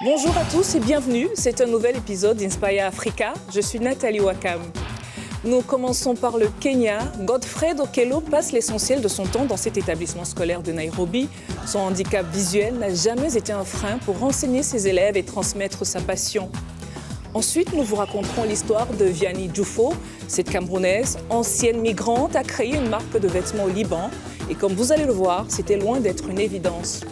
Bonjour à tous et bienvenue, c'est un nouvel épisode d'Inspire Africa. Je suis Nathalie Wakam. Nous commençons par le Kenya. Godfred Okello passe l'essentiel de son temps dans cet établissement scolaire de Nairobi. Son handicap visuel n'a jamais été un frein pour enseigner ses élèves et transmettre sa passion. Ensuite, nous vous raconterons l'histoire de Vianney Dioufo. Cette Camerounaise, ancienne migrante, a créé une marque de vêtements au Liban. Et comme vous allez le voir, c'était loin d'être une évidence.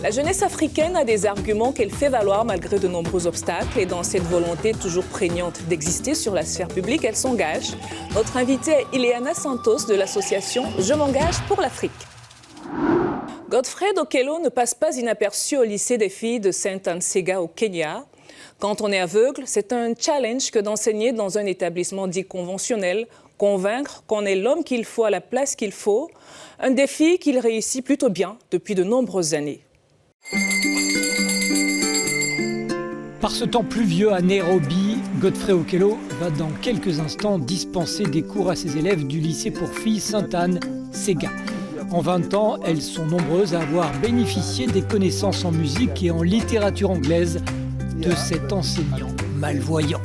La jeunesse africaine a des arguments qu'elle fait valoir malgré de nombreux obstacles. Et dans cette volonté toujours prégnante d'exister sur la sphère publique, elle s'engage. Notre invitée est Ileana Santos de l'association Je m'engage pour l'Afrique. Godfred Okello ne passe pas inaperçu au lycée des filles de Saint-Ansega au Kenya. Quand on est aveugle, c'est un challenge que d'enseigner dans un établissement dit conventionnel, convaincre qu'on est l'homme qu'il faut à la place qu'il faut, un défi qu'il réussit plutôt bien depuis de nombreuses années. Par ce temps pluvieux à Nairobi, Godfred Okello va dans quelques instants dispenser des cours à ses élèves du lycée pour filles Sainte-Anne-Sega. En 20 ans, elles sont nombreuses à avoir bénéficié des connaissances en musique et en littérature anglaise de cet enseignant malvoyant.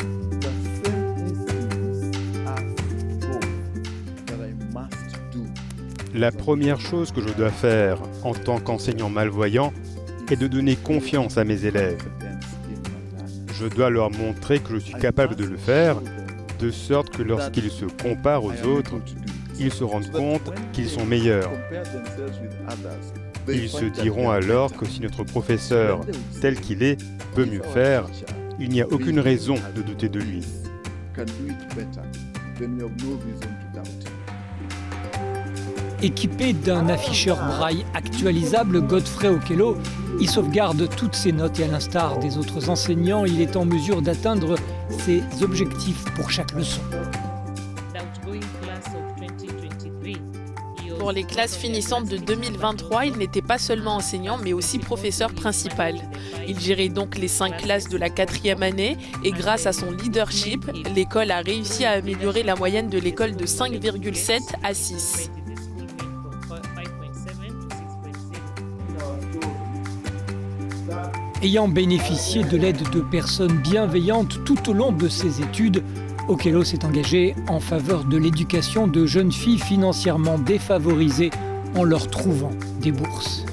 La première chose que je dois faire en tant qu'enseignant malvoyant est de donner confiance à mes élèves. Je dois leur montrer que je suis capable de le faire, de sorte que lorsqu'ils se comparent aux autres, ils se rendent compte qu'ils sont meilleurs. Ils se diront alors que si notre professeur, tel qu'il est, peut mieux faire, il n'y a aucune raison de douter de lui. Équipé d'un afficheur braille actualisable, Godfred Okello y sauvegarde toutes ses notes et à l'instar des autres enseignants, il est en mesure d'atteindre ses objectifs pour chaque leçon. Pour les classes finissantes de 2023, il n'était pas seulement enseignant, mais aussi professeur principal. Il gérait donc les 5 classes de la 4e année et grâce à son leadership, l'école a réussi à améliorer la moyenne de l'école de 5,7 à 6. Ayant bénéficié de l'aide de personnes bienveillantes tout au long de ses études, Okello s'est engagé en faveur de l'éducation de jeunes filles financièrement défavorisées en leur trouvant des bourses.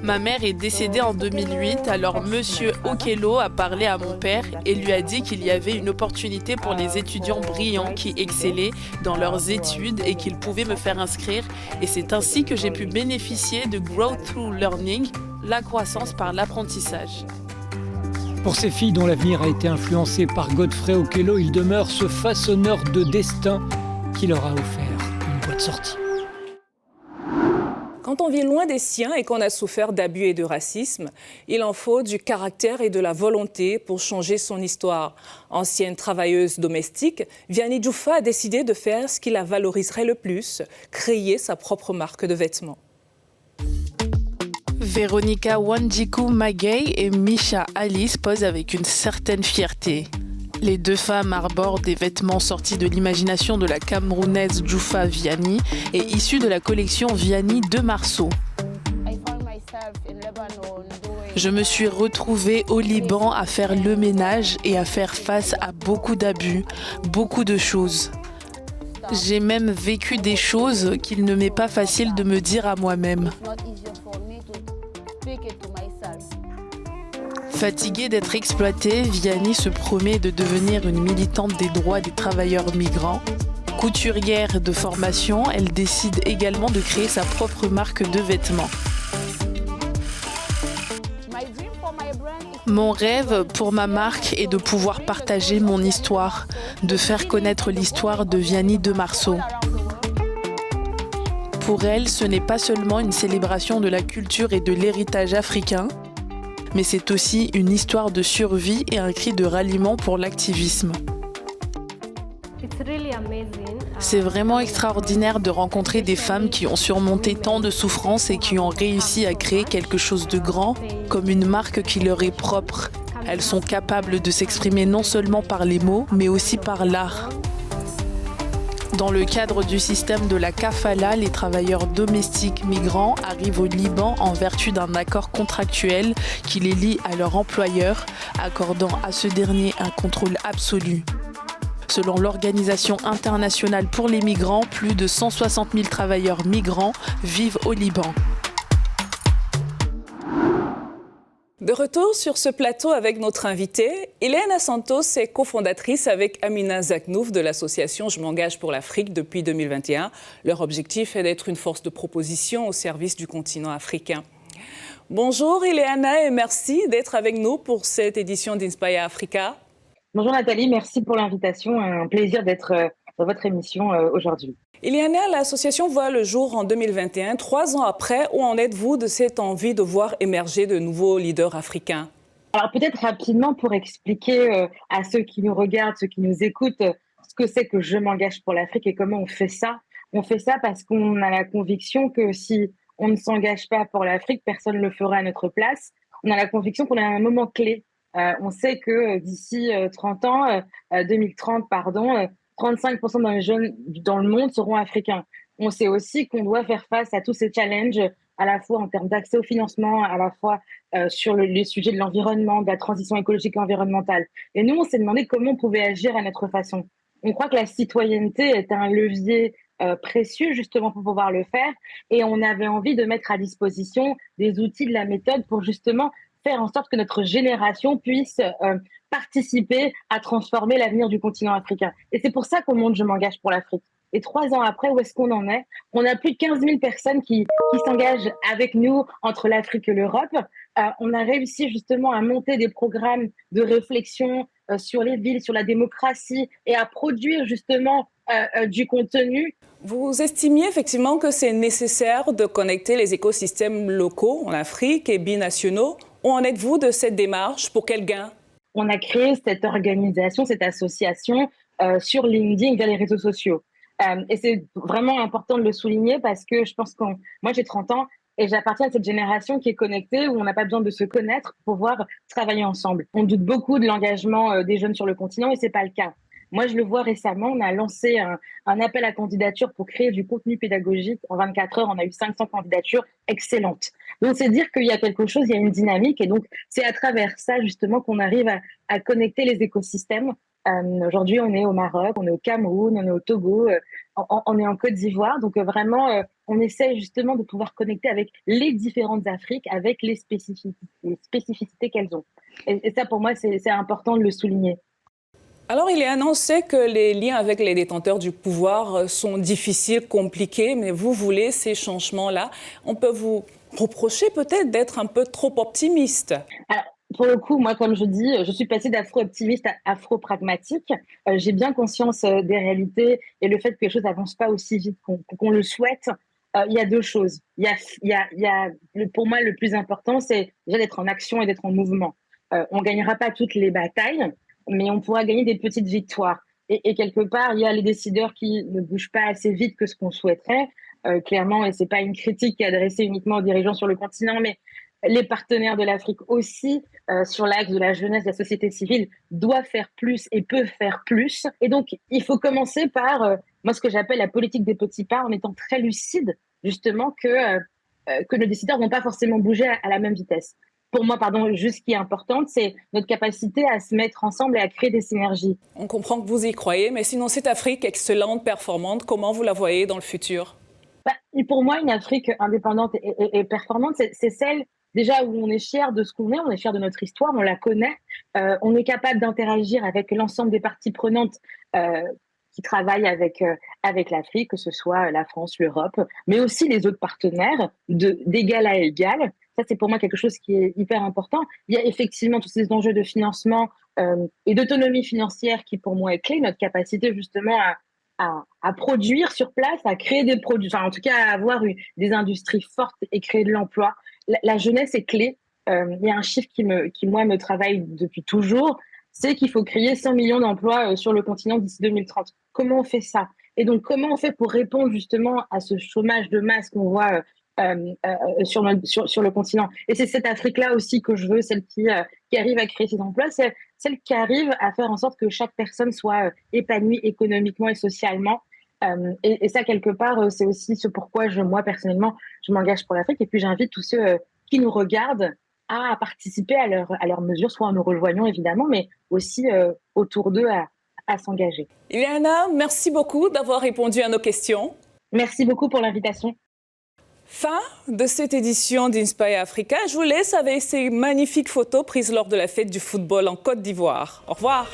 Ma mère est décédée en 2008, alors Monsieur Okello a parlé à mon père et lui a dit qu'il y avait une opportunité pour les étudiants brillants qui excellaient dans leurs études et qu'ils pouvaient me faire inscrire. Et c'est ainsi que j'ai pu bénéficier de Growth Through Learning, la croissance par l'apprentissage. Pour ces filles dont l'avenir a été influencé par Godfred Okello, il demeure ce façonneur de destin qui leur a offert une voie de sortie. Quand on vit loin des siens et qu'on a souffert d'abus et de racisme, il en faut du caractère et de la volonté pour changer son histoire. Ancienne travailleuse domestique, Vianney Dioufo a décidé de faire ce qui la valoriserait le plus, créer sa propre marque de vêtements. Véronica Wanjiku Magay et Misha Alice posent avec une certaine fierté. Les deux femmes arborent des vêtements sortis de l'imagination de la Camerounaise Djoufa Vianney et issus de la collection Vianney de Marceau. Je me suis retrouvée au Liban à faire le ménage et à faire face à beaucoup d'abus, beaucoup de choses. J'ai même vécu des choses qu'il ne m'est pas facile de me dire à moi-même. Fatiguée d'être exploitée, Vianney se promet de devenir une militante des droits des travailleurs migrants. Couturière de formation, elle décide également de créer sa propre marque de vêtements. Mon rêve pour ma marque est de pouvoir partager mon histoire, de faire connaître l'histoire de Vianney de Marceau. Pour elle, ce n'est pas seulement une célébration de la culture et de l'héritage africain, mais c'est aussi une histoire de survie et un cri de ralliement pour l'activisme. C'est vraiment extraordinaire de rencontrer des femmes qui ont surmonté tant de souffrances et qui ont réussi à créer quelque chose de grand, comme une marque qui leur est propre. Elles sont capables de s'exprimer non seulement par les mots, mais aussi par l'art. Dans le cadre du système de la kafala, les travailleurs domestiques migrants arrivent au Liban en vertu d'un accord contractuel qui les lie à leur employeur, accordant à ce dernier un contrôle absolu. Selon l'Organisation internationale pour les migrants, plus de 160 000 travailleurs migrants vivent au Liban. De retour sur ce plateau avec notre invitée, Ileana Santos est cofondatrice avec Amina Zaknouf de l'association Je m'engage pour l'Afrique depuis 2021. Leur objectif est d'être une force de proposition au service du continent africain. Bonjour Ileana et merci d'être avec nous pour cette édition d'Inspire Africa. Bonjour Nathalie, merci pour l'invitation. Un plaisir d'être dans votre émission aujourd'hui. Ileana, l'association voit le jour en 2021, 3 ans après. Où en êtes-vous de cette envie de voir émerger de nouveaux leaders africains? Alors peut-être rapidement pour expliquer à ceux qui nous regardent, ceux qui nous écoutent, ce que c'est que Je m'engage pour l'Afrique et comment on fait ça. On fait ça parce qu'on a la conviction que si on ne s'engage pas pour l'Afrique, personne ne le fera à notre place. On a la conviction qu'on est à un moment clé. On sait que d'ici 2030, 35% des jeunes dans le monde seront africains. On sait aussi qu'on doit faire face à tous ces challenges, à la fois en termes d'accès au financement, à la fois sur les sujets de l'environnement, de la transition écologique et environnementale. Et nous, on s'est demandé comment on pouvait agir à notre façon. On croit que la citoyenneté est un levier précieux justement pour pouvoir le faire. Et on avait envie de mettre à disposition des outils de la méthode pour justement faire en sorte que notre génération puisse participer à transformer l'avenir du continent africain. Et c'est pour ça qu'on monte Je m'engage pour l'Afrique. Et 3 ans après, où est-ce qu'on en est? On a plus de 15 000 personnes qui s'engagent avec nous entre l'Afrique et l'Europe. On a réussi justement à monter des programmes de réflexion sur les villes, sur la démocratie et à produire justement du contenu. Vous estimiez effectivement que c'est nécessaire de connecter les écosystèmes locaux en Afrique et binationaux. Où en êtes-vous de cette démarche? Pour quel gain? On a créé cette organisation, cette association sur LinkedIn via les réseaux sociaux. Et c'est vraiment important de le souligner parce que je pense moi j'ai 30 ans et j'appartiens à cette génération qui est connectée où on n'a pas besoin de se connaître pour pouvoir travailler ensemble. On doute beaucoup de l'engagement des jeunes sur le continent et c'est pas le cas. Moi, je le vois récemment, on a lancé un appel à candidature pour créer du contenu pédagogique. En 24 heures, on a eu 500 candidatures excellentes. Donc, c'est dire qu'il y a quelque chose, il y a une dynamique. Et donc, c'est à travers ça, justement, qu'on arrive à connecter les écosystèmes. Aujourd'hui, on est au Maroc, on est au Cameroun, on est au Togo, on est en Côte d'Ivoire. Donc, vraiment, on essaie justement de pouvoir connecter avec les différentes Afriques, avec les spécificités qu'elles ont. Et ça, pour moi, c'est important de le souligner. Alors, il est annoncé que les liens avec les détenteurs du pouvoir sont difficiles, compliqués, mais vous voulez ces changements-là. On peut vous reprocher peut-être d'être un peu trop optimiste. Alors, pour le coup, moi, comme je dis, je suis passée d'afro-optimiste à afro-pragmatique. J'ai bien conscience des réalités et le fait que les choses n'avancent pas aussi vite qu'on le souhaite. Il y a 2 choses. Pour moi, le plus important, c'est déjà d'être en action et d'être en mouvement. On ne gagnera pas toutes les batailles, mais on pourra gagner des petites victoires. Et quelque part, il y a les décideurs qui ne bougent pas assez vite que ce qu'on souhaiterait, clairement, et ce n'est pas une critique qui est adressée uniquement aux dirigeants sur le continent, mais les partenaires de l'Afrique aussi, sur l'axe de la jeunesse, de la société civile, doivent faire plus et peuvent faire plus. Et donc, il faut commencer par, moi, ce que j'appelle la politique des petits pas, en étant très lucide, justement, que nos décideurs ne vont pas forcément bouger à la même vitesse. Pour moi, juste ce qui est important, c'est notre capacité à se mettre ensemble et à créer des synergies. On comprend que vous y croyez, mais sinon, cette Afrique excellente, performante, comment vous la voyez dans le futur? Et pour moi, une Afrique indépendante et performante, c'est celle déjà où on est fier de ce qu'on on est fier de notre histoire, on la connaît, on est capable d'interagir avec l'ensemble des parties prenantes qui travaillent avec l'Afrique, que ce soit la France, l'Europe, mais aussi les autres partenaires, d'égal à égal. Ça, c'est pour moi quelque chose qui est hyper important. Il y a effectivement tous ces enjeux de financement et d'autonomie financière qui, pour moi, est clé. Notre capacité, justement, à produire sur place, à créer des produits, enfin, en tout cas, à avoir des industries fortes et créer de l'emploi. La jeunesse est clé. Il y a un chiffre qui, moi, me travaille depuis toujours. C'est qu'il faut créer 100 millions d'emplois sur le continent d'ici 2030. Comment on fait ça? Et donc, comment on fait pour répondre, justement, à ce chômage de masse qu'on voit sur le continent. Et c'est cette Afrique-là aussi que je veux, celle qui arrive à créer ces emplois, c'est celle qui arrive à faire en sorte que chaque personne soit épanouie économiquement et socialement. Et ça, quelque part, c'est aussi ce pourquoi moi, personnellement, je m'engage pour l'Afrique. Et puis, j'invite tous ceux qui nous regardent à participer à leur mesure, soit en nous rejoignant, évidemment, mais aussi autour d'eux à s'engager. Ileana, merci beaucoup d'avoir répondu à nos questions. Merci beaucoup pour l'invitation. Fin de cette édition d'Inspire Africa. Je vous laisse avec ces magnifiques photos prises lors de la fête du football en Côte d'Ivoire. Au revoir.